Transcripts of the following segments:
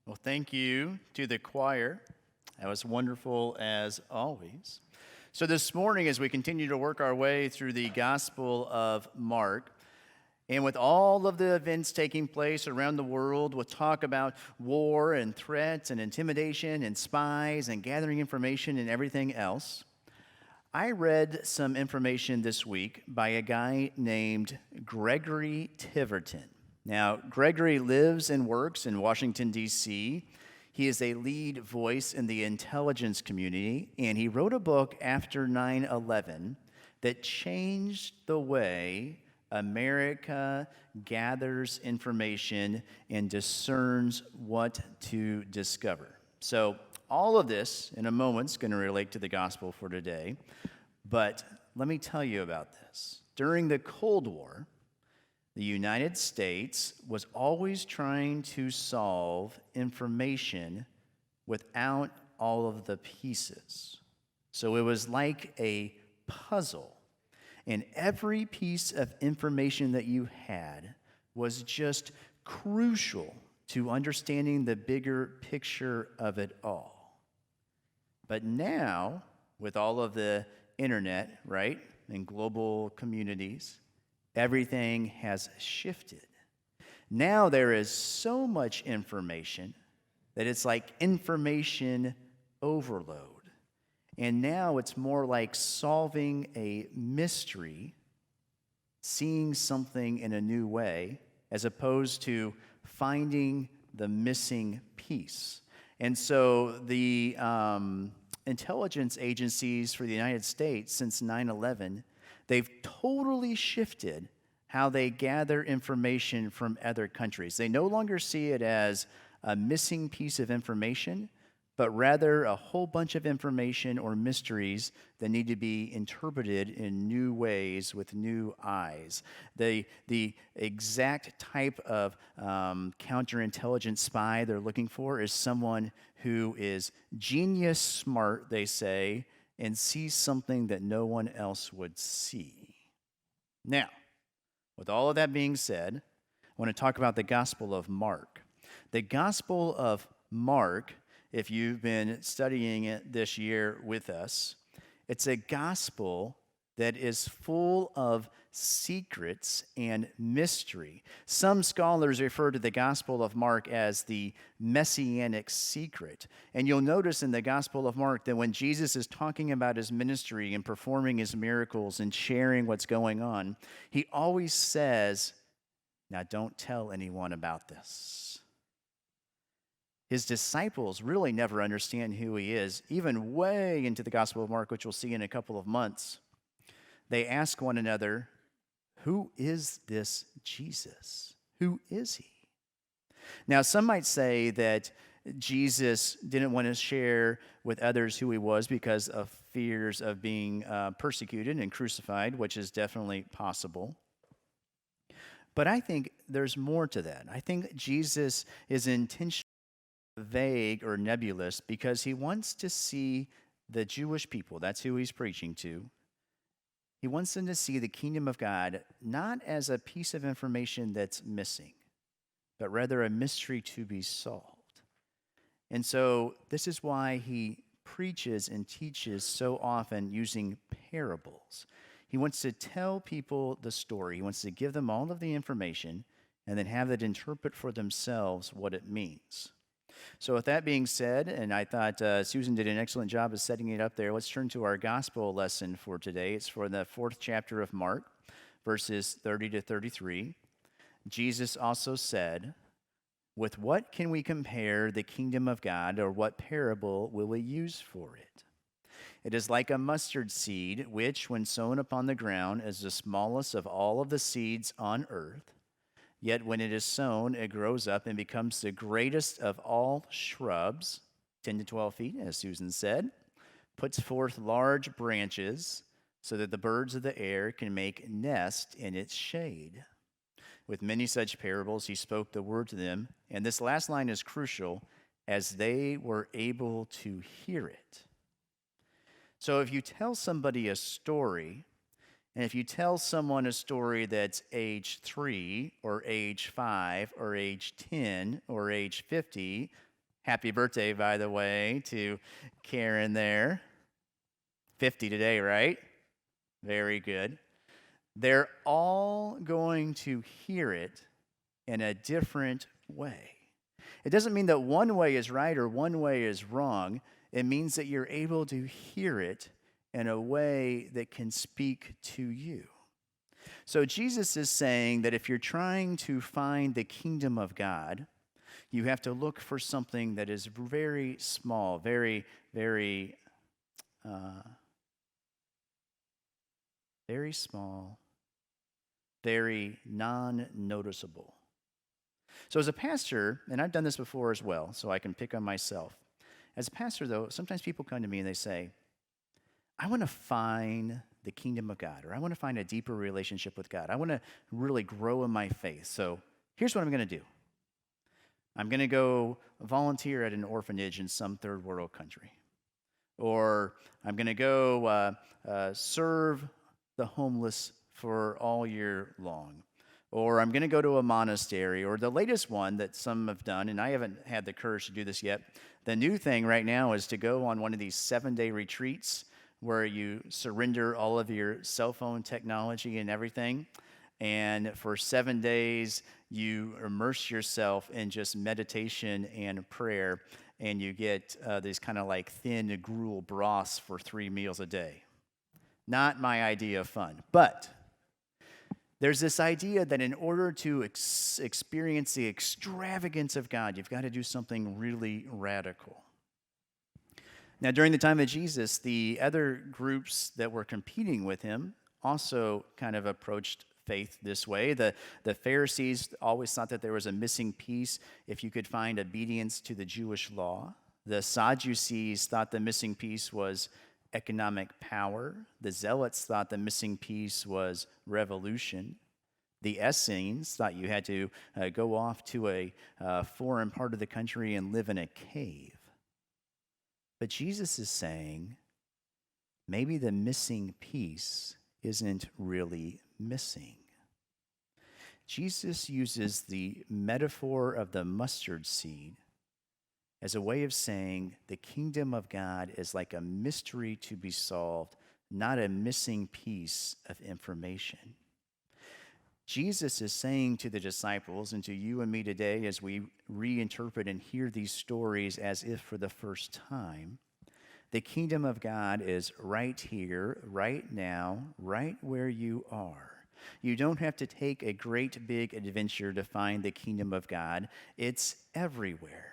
Well, thank you to the choir. That was wonderful as always. So, this morning, as we continue to work our way through the Gospel of Mark, and with all of the events taking place around the world, with talk about war and threats and intimidation and spies and gathering information and everything else, I read some information this week by a guy named Gregory Tiverton. Now, Gregory lives and works in Washington, D.C. He is a lead voice in the intelligence community, and he wrote a book after 9/11 that changed the way America gathers information and discerns what to discover. So, all of this in a moment is going to relate to the gospel for today, but let me tell you about this. During the Cold War, the United States was always trying to solve information without all of the pieces. So it was like a puzzle, and every piece of information that you had was just crucial to understanding the bigger picture of it all. But now, with all of the internet, right, and global communities, everything has shifted. Now there is so much information that it's like information overload. And now it's more like solving a mystery, seeing something in a new way, as opposed to finding the missing piece. And so the intelligence agencies for the United States since 9/11, they've totally shifted how they gather information from other countries. They no longer see it as a missing piece of information, but rather a whole bunch of information or mysteries that need to be interpreted in new ways with new eyes. The exact type of counterintelligence spy they're looking for is someone who is genius smart, they say, and sees something that no one else would see. Now, with all of that being said, I want to talk about the Gospel of Mark. The Gospel of Mark, if you've been studying it this year with us, it's a gospel that is full of secrets and mystery. Some scholars refer to the Gospel of Mark as the Messianic Secret. And you'll notice in the Gospel of Mark that when Jesus is talking about his ministry and performing his miracles and sharing what's going on, he always says, "Now don't tell anyone about this." His disciples really never understand who he is, even way into the Gospel of Mark, which we'll see in a couple of months. They ask one another, "Who is this Jesus? Who is he?" Now, some might say that Jesus didn't want to share with others who he was because of fears of being persecuted and crucified, which is definitely possible. But I think there's more to that. I think Jesus is intentionally vague or nebulous because he wants to see the Jewish people, that's who he's preaching to. He wants them to see the kingdom of God not as a piece of information that's missing, but rather a mystery to be solved. And so this is why he preaches and teaches so often using parables. He wants to tell people the story. He wants to give them all of the information and then have them interpret for themselves what it means. So with that being said, and I thought Susan did an excellent job of setting it up there, let's turn to our gospel lesson for today. It's for the 4th chapter of Mark, verses 30 to 33. Jesus also said, "With what can we compare the kingdom of God, or what parable will we use for it? It is like a mustard seed, which, when sown upon the ground, is the smallest of all of the seeds on earth. Yet when it is sown, it grows up and becomes the greatest of all shrubs, 10 to 12 feet, as Susan said, puts forth large branches so that the birds of the air can make nest in its shade." With many such parables, he spoke the word to them. And this last line is crucial, as they were able to hear it. So if you tell somebody a story, and if you tell someone a story that's age 3 or age 5 or age 10 or age 50, Happy birthday, by the way, to Karen there. 50 today, right? Very good. They're all going to hear it in a different way. It doesn't mean that one way is right or one way is wrong. It means that you're able to hear it in a way that can speak to you. So Jesus is saying that if you're trying to find the kingdom of God, you have to look for something that is very small, very small, very non-noticeable. So as a pastor, and I've done this before as well, so I can pick on myself. As a pastor, though, sometimes people come to me and they say, I want to find the kingdom of God, or I want to find a deeper relationship with God. I want to really grow in my faith. So here's what I'm going to do. I'm going to go volunteer at an orphanage in some third world country. Or I'm going to go serve the homeless for all year long. Or I'm going to go to a monastery. Or the latest one that some have done, and I haven't had the courage to do this yet, the new thing right now is to go on one of these 7-day retreats where you surrender all of your cell phone technology and everything. And for 7 days, you immerse yourself in just meditation and prayer, and you get these kind of like thin gruel broths for 3 meals a day. Not my idea of fun, but there's this idea that in order to experience the extravagance of God, you've got to do something really radical. Now, during the time of Jesus, the other groups that were competing with him also kind of approached faith this way. The Pharisees always thought that there was a missing piece if you could find obedience to the Jewish law. The Sadducees thought the missing piece was economic power. The Zealots thought the missing piece was revolution. The Essenes thought you had to go off to a foreign part of the country and live in a cave. But Jesus is saying maybe the missing piece isn't really missing. Jesus uses the metaphor of the mustard seed as a way of saying the kingdom of God is like a mystery to be solved, not a missing piece of information. Jesus is saying to the disciples and to you and me today as we reinterpret and hear these stories as if for the first time, the kingdom of God is right here, right now, right where you are. You don't have to take a great big adventure to find the kingdom of God. It's everywhere.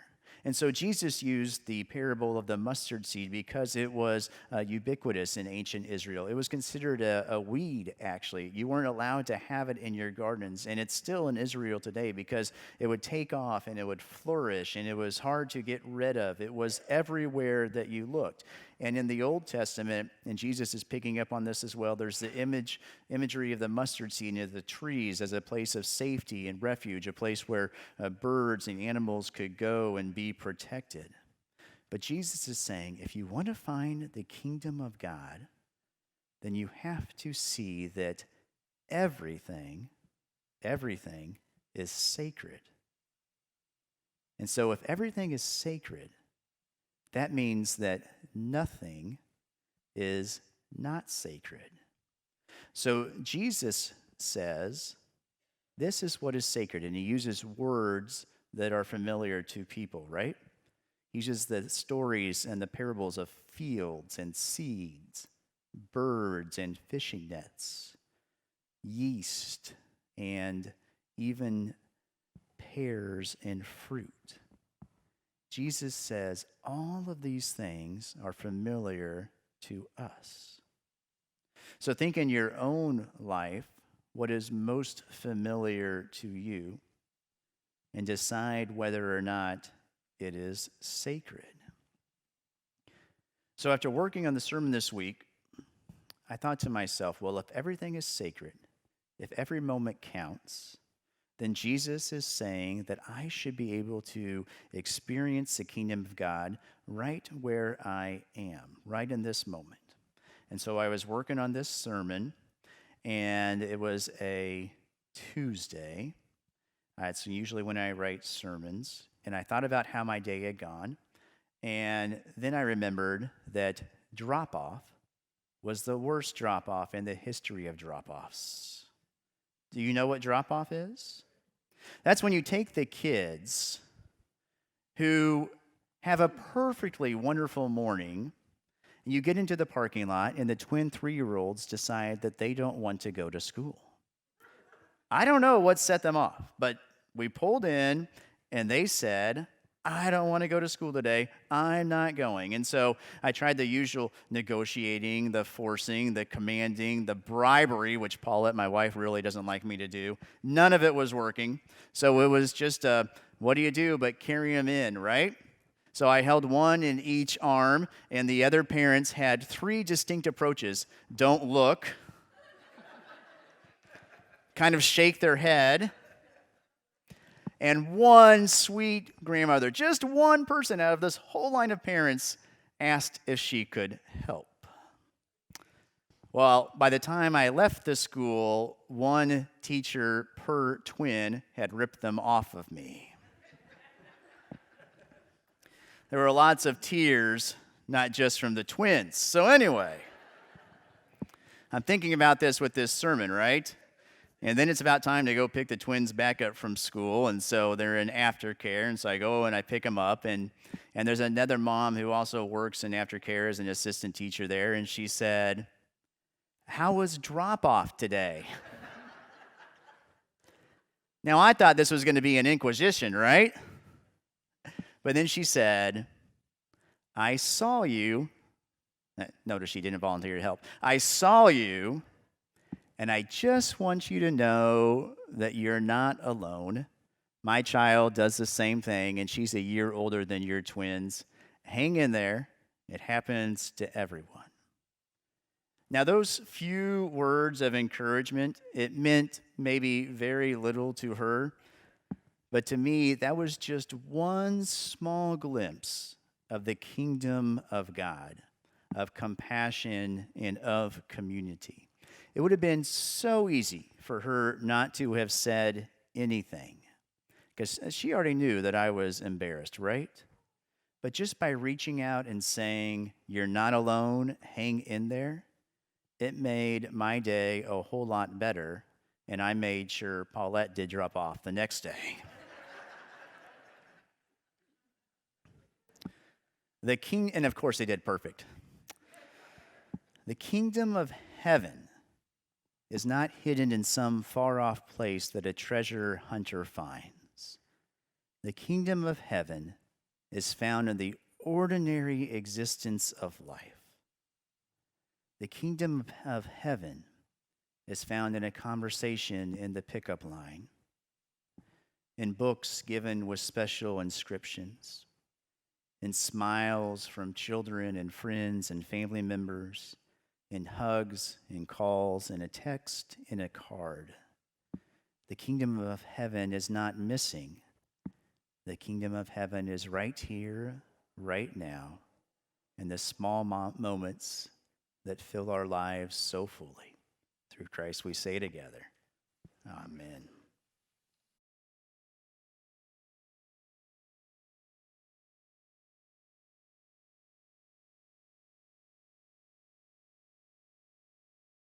And so Jesus used the parable of the mustard seed because it was ubiquitous in ancient Israel. It was considered a weed, actually. You weren't allowed to have it in your gardens, and it's still in Israel today because it would take off and it would flourish, and it was hard to get rid of. It was everywhere that you looked. And in the Old Testament, and Jesus is picking up on this as well, there's the imagery of the mustard seed and the trees as a place of safety and refuge, a place where birds and animals could go and be protected. But Jesus is saying, if you want to find the kingdom of God, then you have to see that everything is sacred. And so if everything is sacred, that means that nothing is not sacred. So Jesus says, this is what is sacred, and he uses words that are familiar to people, right? He uses the stories and the parables of fields and seeds, birds and fishing nets, yeast, and even pears and fruit. Jesus says all of these things are familiar to us. So think in your own life what is most familiar to you and decide whether or not it is sacred. So after working on the sermon this week, I thought to myself, well, if everything is sacred, if every moment counts, then Jesus is saying that I should be able to experience the kingdom of God right where I am, right in this moment. And so I was working on this sermon, and it was a Tuesday. It's usually when I write sermons. And I thought about how my day had gone. And then I remembered that drop-off was the worst drop-off in the history of drop-offs. Do you know what drop-off is? That's when you take the kids who have a perfectly wonderful morning, and you get into the parking lot, and the twin 3-year-olds decide that they don't want to go to school. I don't know what set them off, but we pulled in, and they said, I don't want to go to school today. I'm not going. And so I tried the usual negotiating, the forcing, the commanding, the bribery, which Paulette, my wife, really doesn't like me to do. None of it was working. So it was just, what do you do but carry them in, right? So I held one in each arm, and the other parents had 3 distinct approaches. Don't look, kind of shake their head, and one sweet grandmother, just one person out of this whole line of parents, asked if she could help. Well, by the time I left the school, one teacher per twin had ripped them off of me. There were lots of tears, not just from the twins. So anyway, I'm thinking about this with this sermon, right? And then it's about time to go pick the twins back up from school, and so they're in aftercare, and so I go and I pick them up, and there's another mom who also works in aftercare as an assistant teacher there, and she said, how was drop-off today? Now, I thought this was going to be an inquisition, right? But then she said, I saw you. Notice she didn't volunteer to help. I saw you, and I just want you to know that you're not alone. My child does the same thing, and she's a year older than your twins. Hang in there. It happens to everyone. Now, those few words of encouragement, it meant maybe very little to her, but to me, that was just one small glimpse of the kingdom of God, of compassion and of community. It would have been so easy for her not to have said anything, because she already knew that I was embarrassed, right? But just by reaching out and saying, you're not alone, hang in there, it made my day a whole lot better, and I made sure Paulette did drop off the next day. And of course they did perfect. The kingdom of heaven is not hidden in some far-off place that a treasure hunter finds. The kingdom of heaven is found in the ordinary existence of life. The kingdom of heaven is found in a conversation in the pickup line, in books given with special inscriptions, in smiles from children and friends and family members, in hugs, in calls, in a text, in a card. The kingdom of heaven is not missing. The kingdom of heaven is right here, right now, in the small moments that fill our lives so fully. Through Christ we say together, amen.